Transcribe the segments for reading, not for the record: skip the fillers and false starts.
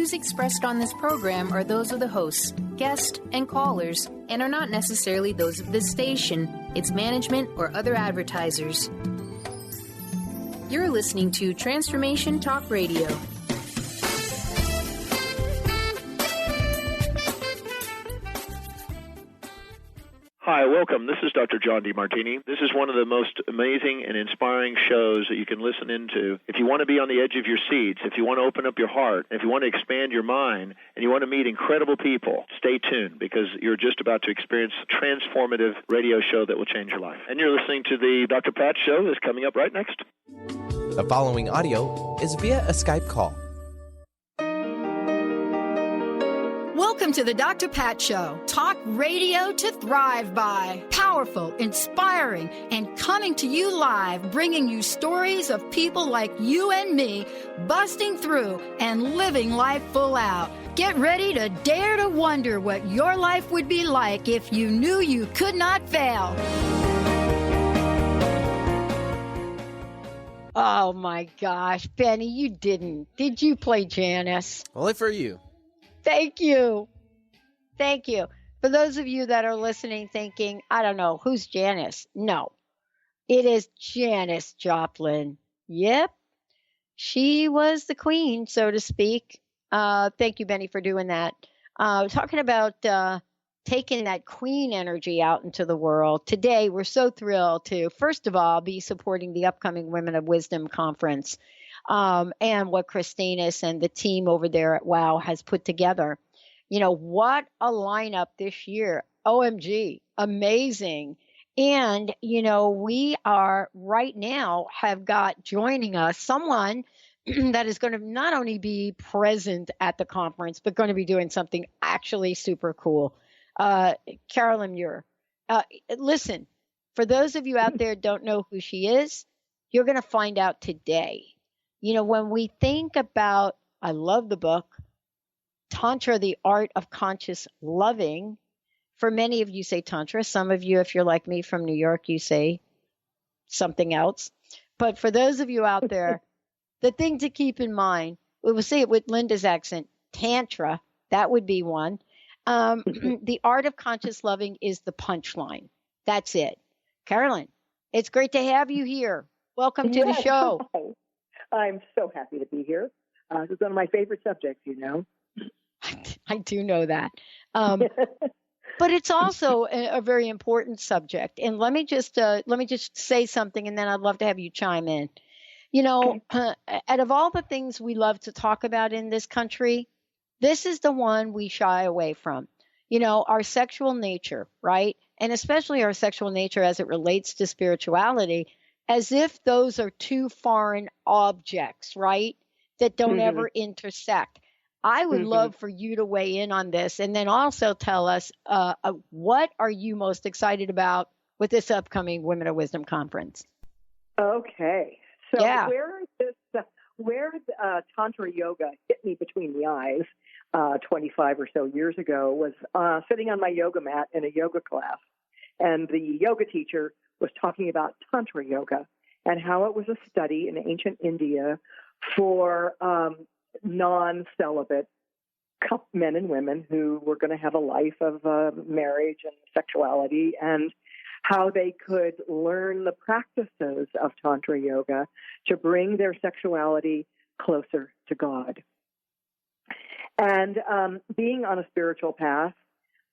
views expressed on this program are those of the hosts, guests, and callers, and are not necessarily those of this station, its management, or other advertisers. You're listening to Transformation Talk Radio. Hi, welcome. This is Dr. John DeMartini. This is one of the most amazing and inspiring shows that you can listen into. If you want to be on the edge of your seats, if you want to open up your heart, if you want to expand your mind, and you want to meet incredible people, stay tuned because you're just about to experience a transformative radio show that will change your life. And you're listening to the Dr. Pat Show that's coming up right next. The following audio is via a Skype call. Welcome to the Dr. Pat Show. Talk radio to thrive by. Powerful, inspiring, and coming to you live, bringing you stories of people like you and me busting through and living life full out. Get ready to dare to wonder what your life would be like if you knew you could not fail. Oh my gosh, Benny, you didn't. Did you play Janice? Only for you. Thank you. Thank you. For those of you that are listening thinking, I don't know, who's Janice? No, it is Janis Joplin. Yep. She was the queen, so to speak. Thank you, Benny, for doing that. Talking about taking that queen energy out into the world. Today, we're so thrilled to, first of all, be supporting the upcoming Women of Wisdom conference. And what Christina's and the team over there at WOW has put together. You know, what a lineup this year. OMG, amazing. And, you know, we are right now have got joining us someone that is going to not only be present at the conference, but going to be doing something actually super cool. Carolyn Muir. Listen, for those of you out there who don't know who she is, you're going to find out today. You know, when we think about, I love the book, Tantra, the Art of Conscious Loving. For many of you say Tantra. Some of you, if you're like me from New York, you say something else. But for those of you out there, the thing to keep in mind, we will say it with Linda's accent, Tantra, that would be one. The Art of Conscious Loving is the punchline. That's it. Carolyn, it's great to have you here. Welcome to the show. Hi. I'm so happy to be here. This is one of my favorite subjects, you know. I do know that. But it's also a very important subject. And let me just say something, and then I'd love to have you chime in. You know, out of all the things we love to talk about in this country, this is the one we shy away from. You know, our sexual nature, right? And especially our sexual nature as it relates to spirituality, as if those are two foreign objects, right, that don't ever intersect. I would love for you to weigh in on this and then also tell us what are you most excited about with this upcoming Women of Wisdom conference? Okay. So where Tantra Yoga hit me between the eyes 25 or so years ago was sitting on my yoga mat in a yoga class. And the yoga teacher was talking about Tantra Yoga and how it was a study in ancient India for non-celibate men and women who were going to have a life of marriage and sexuality, and how they could learn the practices of Tantra Yoga to bring their sexuality closer to God. And being on a spiritual path,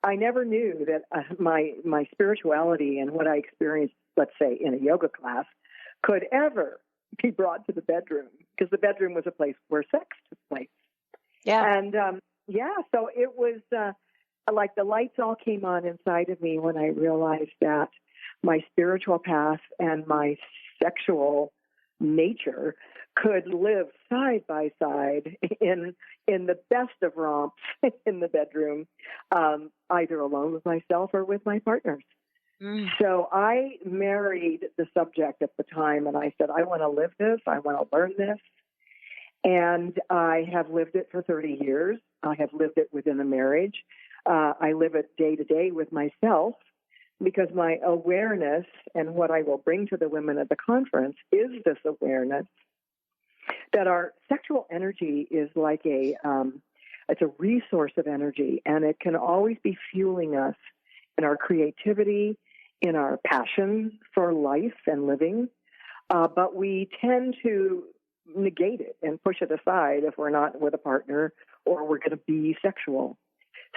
I never knew that my spirituality and what I experienced, let's say, in a yoga class, could ever be brought to the bedroom, because the bedroom was a place where sex took place. Yeah. And, so it was like the lights all came on inside of me when I realized that my spiritual path and my sexual nature could live side by side in the best of romps in the bedroom, either alone with myself or with my partners. So I married the subject at the time, and I said, I want to live this. I want to learn this. And I have lived it for 30 years. I have lived it within a marriage. I live it day to day with myself, because my awareness and what I will bring to the women at the conference is this awareness that our sexual energy is like It's a resource of energy, and it can always be fueling us in our creativity, in our passion for life and living. But we tend to negate it and push it aside if we're not with a partner or we're going to be sexual.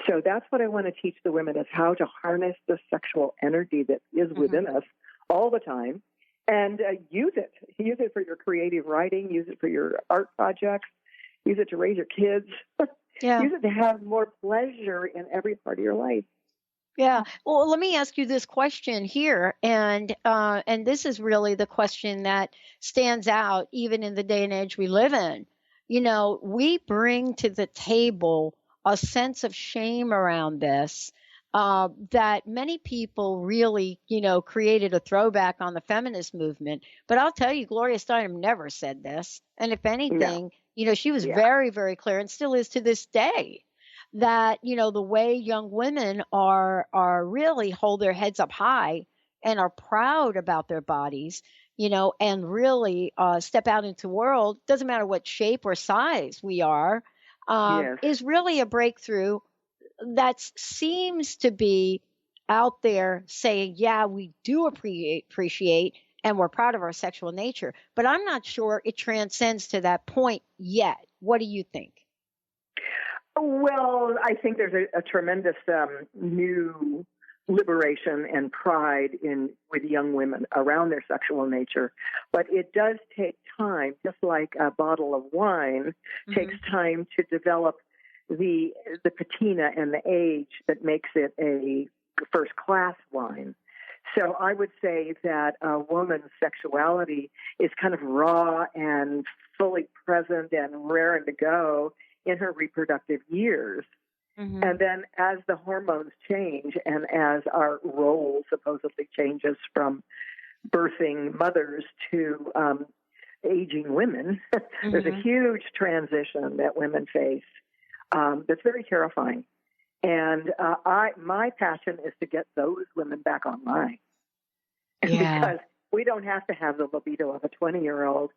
So that's what I want to teach the women, is how to harness the sexual energy that is within us all the time, and use it. Use it for your creative writing, use it for your art projects, use it to raise your kids. Use it to have more pleasure in every part of your life. Yeah. Well, let me ask you this question here, and this is really the question that stands out even in the day and age we live in. You know, we bring to the table a sense of shame around this, that many people really, created a throwback on the feminist movement. But I'll tell you, Gloria Steinem never said this. And if anything, she was very, very clear, and still is to this day, that, the way young women are really hold their heads up high and are proud about their bodies, and really step out into the world, doesn't matter what shape or size we are, is really a breakthrough that seems to be out there saying, yeah, we do appreciate and we're proud of our sexual nature. But I'm not sure it transcends to that point yet. What do you think? Well, I think there's a tremendous new liberation and pride with young women around their sexual nature. But it does take time, just like a bottle of wine takes time to develop the patina and the age that makes it a first-class wine. So I would say that a woman's sexuality is kind of raw and fully present and raring to go in her reproductive years. And then as the hormones change and as our role supposedly changes from birthing mothers to aging women, there's a huge transition that women face that's very terrifying. And my passion is to get those women back online. Because we don't have to have the libido of a 20-year-old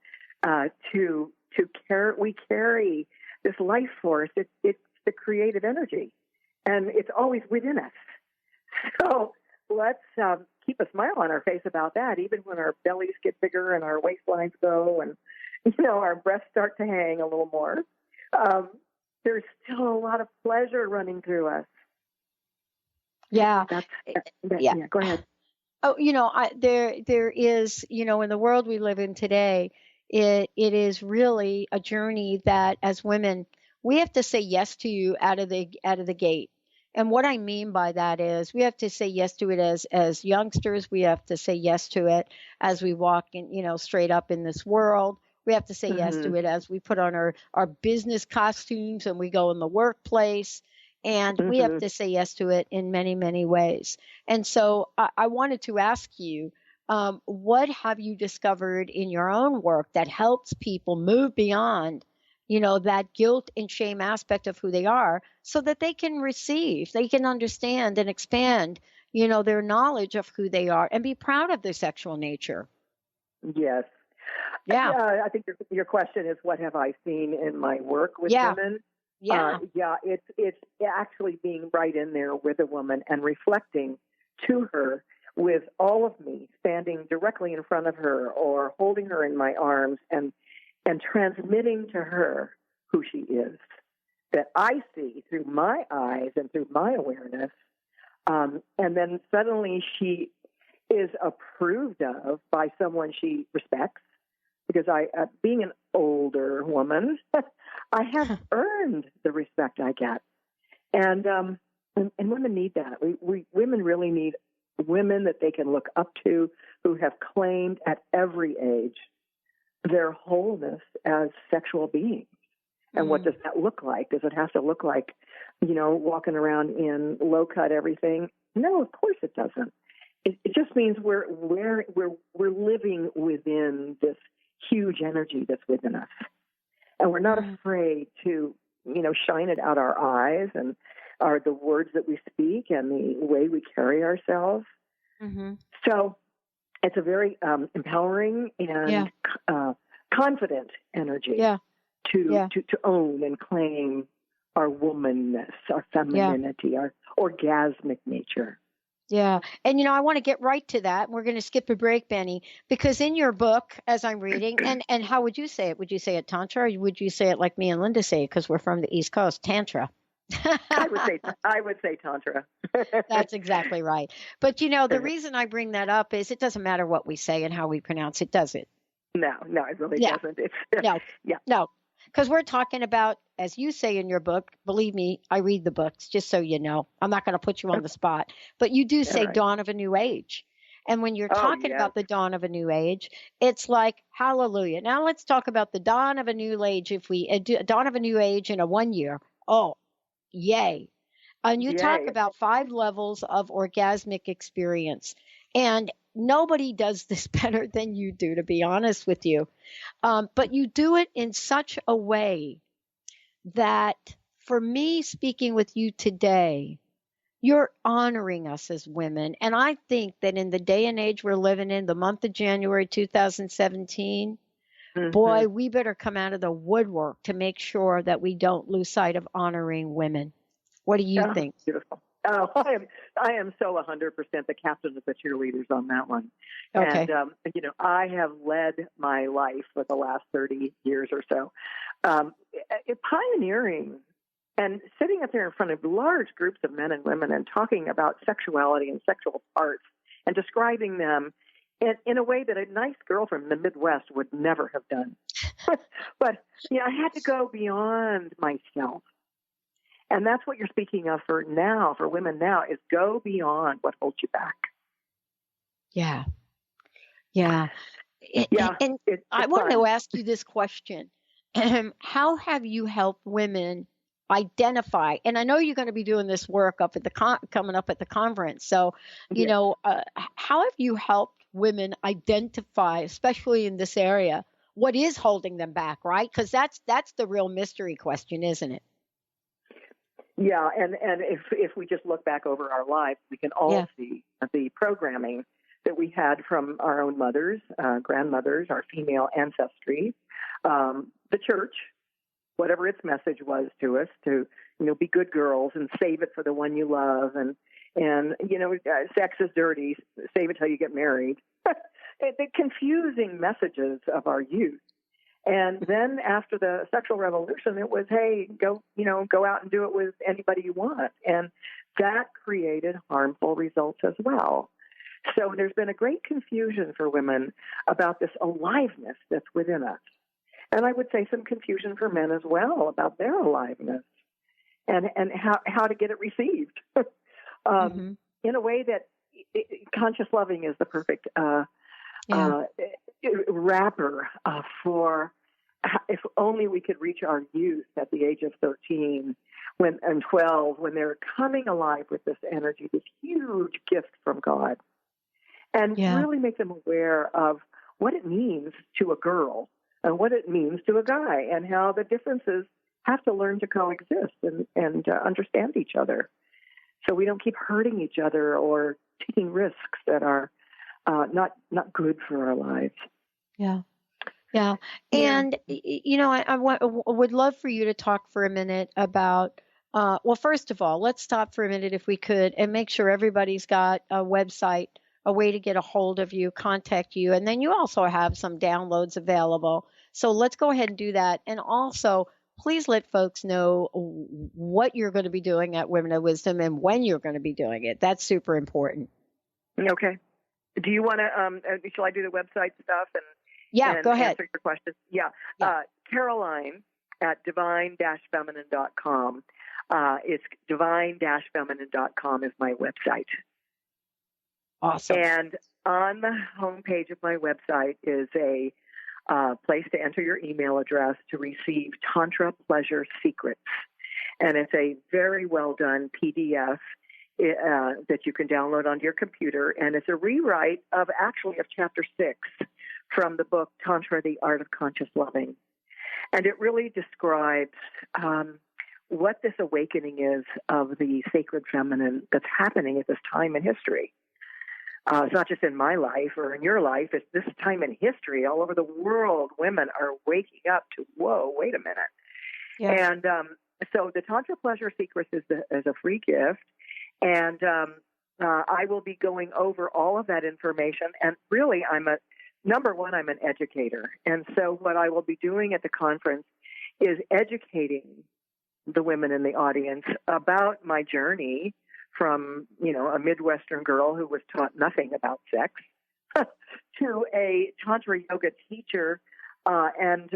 we carry this life force. It's the creative energy, and it's always within us. So let's keep a smile on our face about that, even when our bellies get bigger and our waistlines go and, our breasts start to hang a little more. There's still a lot of pleasure running through us. Yeah. Go ahead. Oh, there is, in the world we live in today, it is really a journey that as women, we have to say yes to you out of the gate. And what I mean by that is we have to say yes to it as youngsters. We have to say yes to it as we walk in, straight up in this world. We have to say yes to it as we put on our business costumes and we go in the workplace. And we have to say yes to it in many, many ways. And so I wanted to ask you, what have you discovered in your own work that helps people move beyond, that guilt and shame aspect of who they are, so that they can they can understand and expand, their knowledge of who they are and be proud of their sexual nature? Yes. Yeah. I think your question is, what have I seen in my work with women? It's actually being right in there with a woman and reflecting to her with all of me, standing directly in front of her or holding her in my arms and transmitting to her who she is, that I see through my eyes and through my awareness. And then suddenly she is approved of by someone she respects, because being an older woman, I have earned the respect I get. And women need that. Women really need women that they can look up to, who have claimed at every age their wholeness as sexual beings. And what does that look like? Does it have to look like, walking around in low-cut everything? No, of course it doesn't. It just means we're living within this huge energy that's within us. And we're not afraid to, shine it out our eyes and the words that we speak and the way we carry ourselves. So it's a very empowering and confident energy to own and claim our womanness, our femininity, our orgasmic nature. Yeah. And, I want to get right to that. We're going to skip a break, Benny, because in your book, as I'm reading, and how would you say it? Would you say it Tantra, or would you say it like me and Linda say it, because we're from the East Coast, Tantra? I would say Tantra. That's exactly right. But, the reason I bring that up is it doesn't matter what we say and how we pronounce it, does it? No, it really doesn't. No. Because we're talking about, as you say in your book, believe me, I read the books, just so you know. I'm not going to put you on the spot. But you do say dawn of a new age. And when you're talking about the dawn of a new age, it's like, hallelujah. Now let's talk about the dawn of a new age. If we dawn of a new age in a 1 year, yay. And you talk about 5 levels of orgasmic experience. And nobody does this better than you do, to be honest with you. But you do it in such a way that, for me, speaking with you today, you're honoring us as women. And I think that in the day and age we're living in, the month of January 2017, boy, we better come out of the woodwork to make sure that we don't lose sight of honoring women. What do you think? Beautiful. Oh, I am so 100% the captain of the cheerleaders on that one. Okay. And, I have led my life for the last 30 years or so, pioneering and sitting up there in front of large groups of men and women and talking about sexuality and sexual parts and describing them in a way that a nice girl from the Midwest would never have done. But, I had to go beyond myself. And that's what you're speaking of for women now, is go beyond what holds you back. Yeah. And I want to ask you this question. How have you helped women identify? And I know you're going to be doing this work up at coming up at the conference. So, how have you helped women identify, especially in this area, what is holding them back, right? Because that's the real mystery question, isn't it? Yeah, and if we just look back over our lives, we can all see the programming that we had from our own mothers, grandmothers, our female ancestry, the church, whatever its message was to us, to be good girls and save it for the one you love, and sex is dirty, save it till you get married. The confusing messages of our youth. And then after the sexual revolution, it was, hey, go out and do it with anybody you want. And that created harmful results as well. So there's been a great confusion for women about this aliveness that's within us. And I would say some confusion for men as well about their aliveness and how to get it received in a way that conscious loving is the perfect wrapper for, if only we could reach our youth at the age of 13 and 12, when they're coming alive with this energy, this huge gift from God, and really make them aware of what it means to a girl and what it means to a guy, and how the differences have to learn to coexist and understand each other, so we don't keep hurting each other or taking risks that are not good for our lives. Yeah. And, I would love for you to talk for a minute about, first of all, let's stop for a minute if we could and make sure everybody's got a website, a way to get a hold of you, contact you. And then you also have some downloads available. So let's go ahead and do that. And also, please let folks know what you're going to be doing at Women of Wisdom and when you're going to be doing it. That's super important. Okay. Do you want to, shall I do the website stuff and go ahead. Answer your questions? Yeah. Caroline at divine-feminine.com. It's divine-feminine.com is my website. Awesome. And on the homepage of my website is a place to enter your email address to receive Tantra Pleasure Secrets. And it's a very well done PDF that you can download onto your computer. And it's a rewrite of chapter 6 from the book Tantra, the Art of Conscious Loving. And it really describes what this awakening is of the sacred feminine that's happening at this time in history. It's not just in my life or in your life. It's this time in history. All over the world, women are waking up to, whoa, wait a minute. Yeah. And So the Tantra Pleasure Secrets is a free gift, and I will be going over all of that information. And really, I'm an educator. And so what I will be doing at the conference is educating the women in the audience about my journey from, a Midwestern girl who was taught nothing about sex to a Tantra yoga teacher and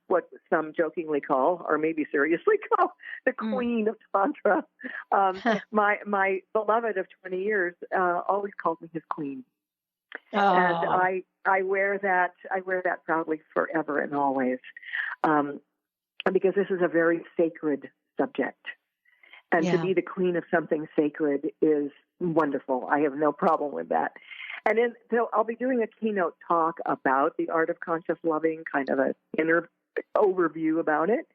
what some jokingly call, or maybe seriously call, the queen of Tantra. My beloved of 20 years always called me his queen. And I wear that proudly forever and always, because this is a very sacred subject, and to be the queen of something sacred is wonderful. I have no problem with that. And so I'll be doing a keynote talk about the art of conscious loving, kind of an inner overview about it,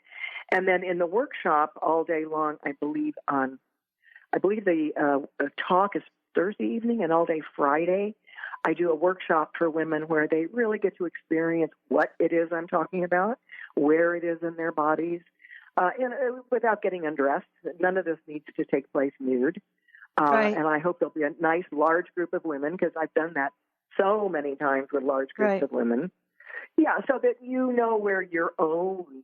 and then in the workshop all day long, I believe the talk is Thursday evening, and all day Friday, I do a workshop for women where they really get to experience what it is I'm talking about, where it is in their bodies, without getting undressed. None of this needs to take place nude. Right. And I hope there'll be a nice large group of women, because I've done that so many times with large groups of women. Yeah, so that where your own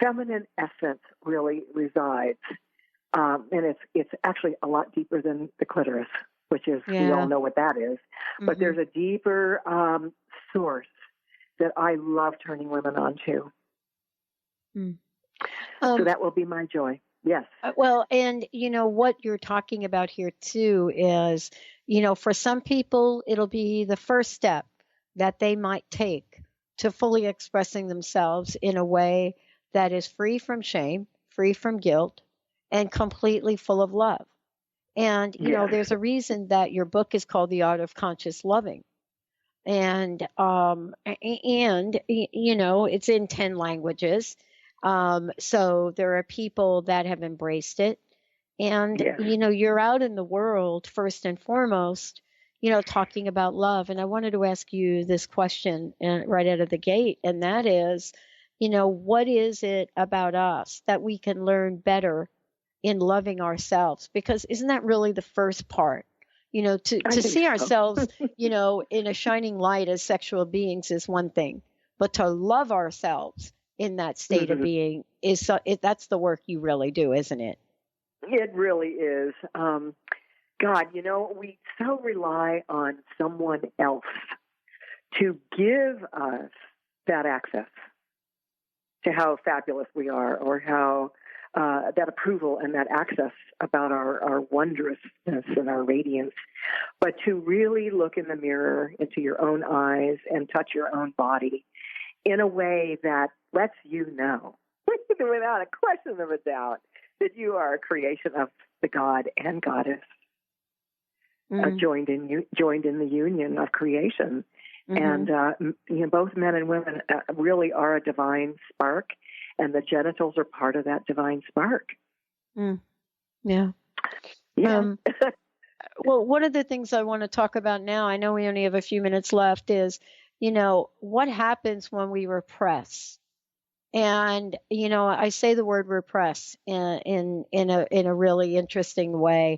feminine essence really resides. And it's actually a lot deeper than the clitoris, which is, we all know what that is. But there's a deeper source that I love turning women on to. So that will be my joy. Yes. Well, and what you're talking about here too is, for some people, it'll be the first step that they might take to fully expressing themselves in a way that is free from shame, free from guilt, and completely full of love. And, there's a reason that your book is called The Art of Conscious Loving. And it's in 10 languages. So there are people that have embraced it. And, you're out in the world, first and foremost, talking about love. And I wanted to ask you this question right out of the gate. And that is, what is it about us that we can learn better in loving ourselves? Because isn't that really the first part? To see ourselves, in a shining light as sexual beings is one thing, but to love ourselves in that state of being that's the work you really do, isn't it? It really is. God, we so rely on someone else to give us that access to how fabulous we are, or how that approval and that access about our wondrousness and our radiance. But to really look in the mirror into your own eyes and touch your own body in a way that lets you know, without a question of a doubt, that you are a creation of the God and Goddess, joined in the union of creation. And both men and women really are a divine spark, and the genitals are part of that divine spark. Yeah. Well, one of the things I want to talk about now, I know we only have a few minutes left, is what happens when we repress. And I say the word repress in a really interesting way.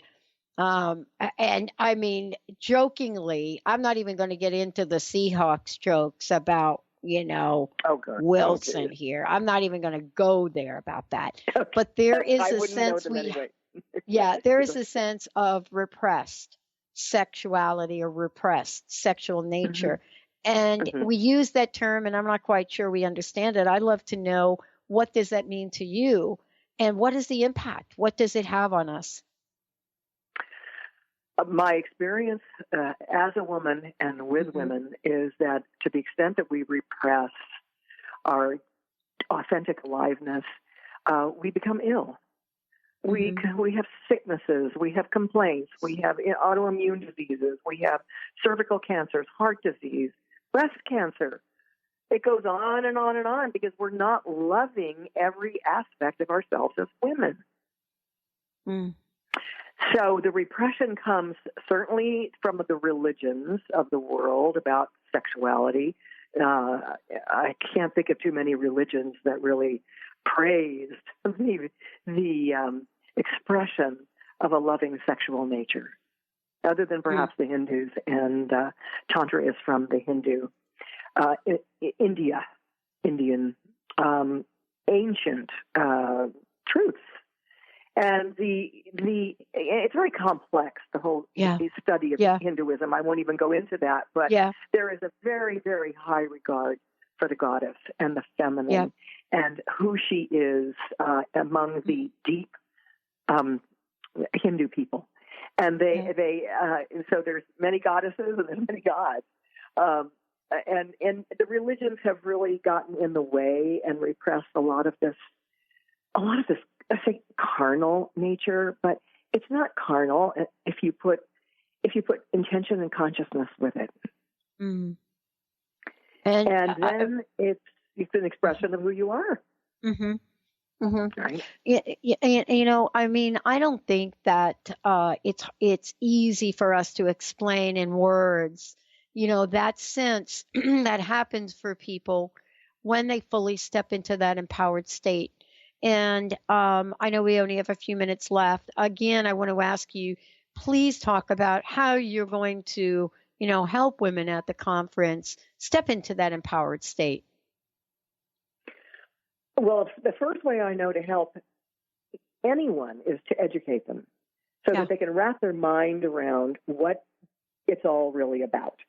And I mean, jokingly, I'm not even going to get into the Seahawks jokes about, Wilson here. I'm not even going to go there about that. But there is a sense there is a sense of repressed sexuality or repressed sexual nature. And we use that term, and I'm not quite sure we understand it. I'd love to know, what does that mean to you? And what is the impact? What does it have on us? My experience as a woman and with women is that to the extent that we repress our authentic aliveness, we become ill. We have sicknesses, we have complaints, we have autoimmune diseases, we have cervical cancers, heart disease, breast cancer. It goes on and on and on, because we're not loving every aspect of ourselves as women. So the repression comes certainly from the religions of the world about sexuality. I can't think of too many religions that really praised the expression of a loving sexual nature, other than perhaps the Hindus, and Tantra is from the Hindu, Indian ancient truths. And it's very complex, the whole study of Hinduism. I won't even go into that, but there is a very, very high regard for the goddess and the feminine and who she is among the deep Hindu people. And so there's many goddesses and there's many gods. And the religions have really gotten in the way and repressed a lot of this, I say carnal nature, but it's not carnal if you put intention and consciousness with it. Mm. And then it's an expression of who you are. Mm-hmm. Mm-hmm. Right. I mean, I don't think that it's easy for us to explain in words, that sense that happens for people when they fully step into that empowered state. And I know we only have a few minutes left. Again, I want to ask you, please talk about how you're going to, help women at the conference step into that empowered state. Well, the first way I know to help anyone is to educate them so that they can wrap their mind around what it's all really about.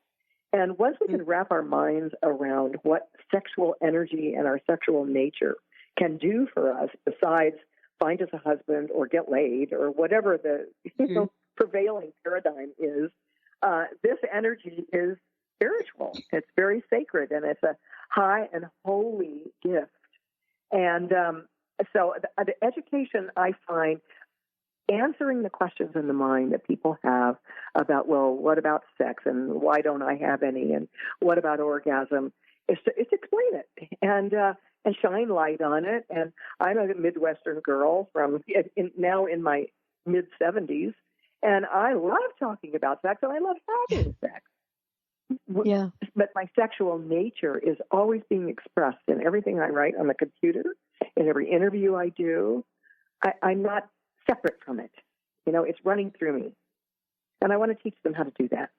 And once we can wrap our minds around what sexual energy and our sexual nature can do for us, besides find us a husband or get laid or whatever the prevailing paradigm is, this energy is spiritual. It's very sacred, and it's a high and holy gift. And so the education, I find, answering the questions in the mind that people have about, well, what about sex and why don't I have any, and what about orgasm, is to explain it and shine light on it. And I'm a Midwestern girl now in my mid-70s, and I love talking about sex, and I love having sex. Yeah. But my sexual nature is always being expressed in everything I write on the computer, in every interview I do. I'm not separate from it. It's running through me. And I want to teach them how to do that.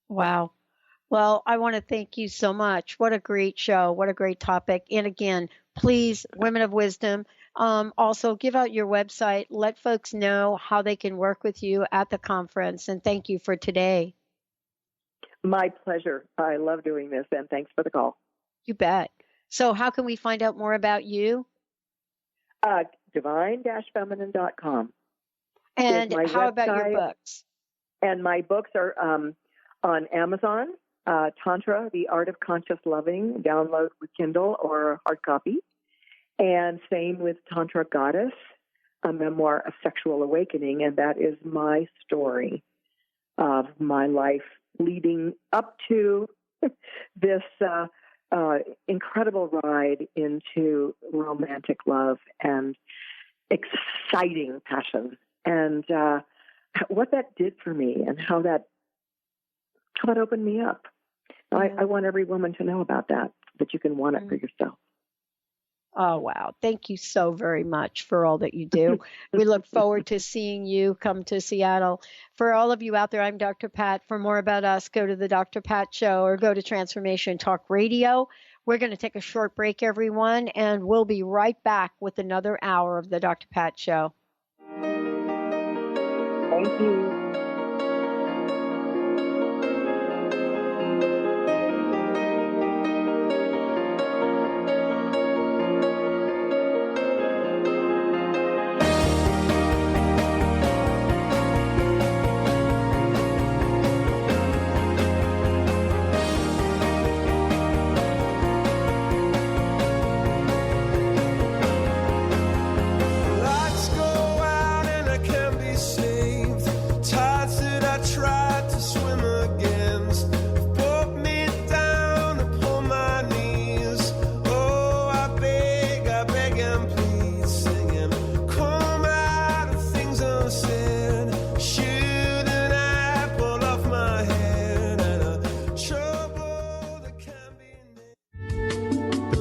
Wow. Well, I want to thank you so much. What a great show. What a great topic. And again, please, Women of Wisdom, also give out your website. Let folks know how they can work with you at the conference. And thank you for today. My pleasure. I love doing this, and thanks for the call. You bet. So how can we find out more about you? divine-feminine.com. And how about your books? And my books are on Amazon, Tantra, The Art of Conscious Loving, download with Kindle or hard copy. And same with Tantra Goddess, a memoir of sexual awakening. And that is my story of my life leading up to this incredible ride into romantic love and exciting passion, and what that did for me, and how that opened me up. I want every woman to know about that you can want it for yourself. Oh, wow. Thank you so very much for all that you do. We look forward to seeing you come to Seattle. For all of you out there, I'm Dr. Pat. For more about us, go to the Dr. Pat Show or go to Transformation Talk Radio. We're going to take a short break, everyone, and we'll be right back with another hour of the Dr. Pat Show. Thank you.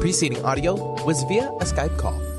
Preceding audio was via a Skype call.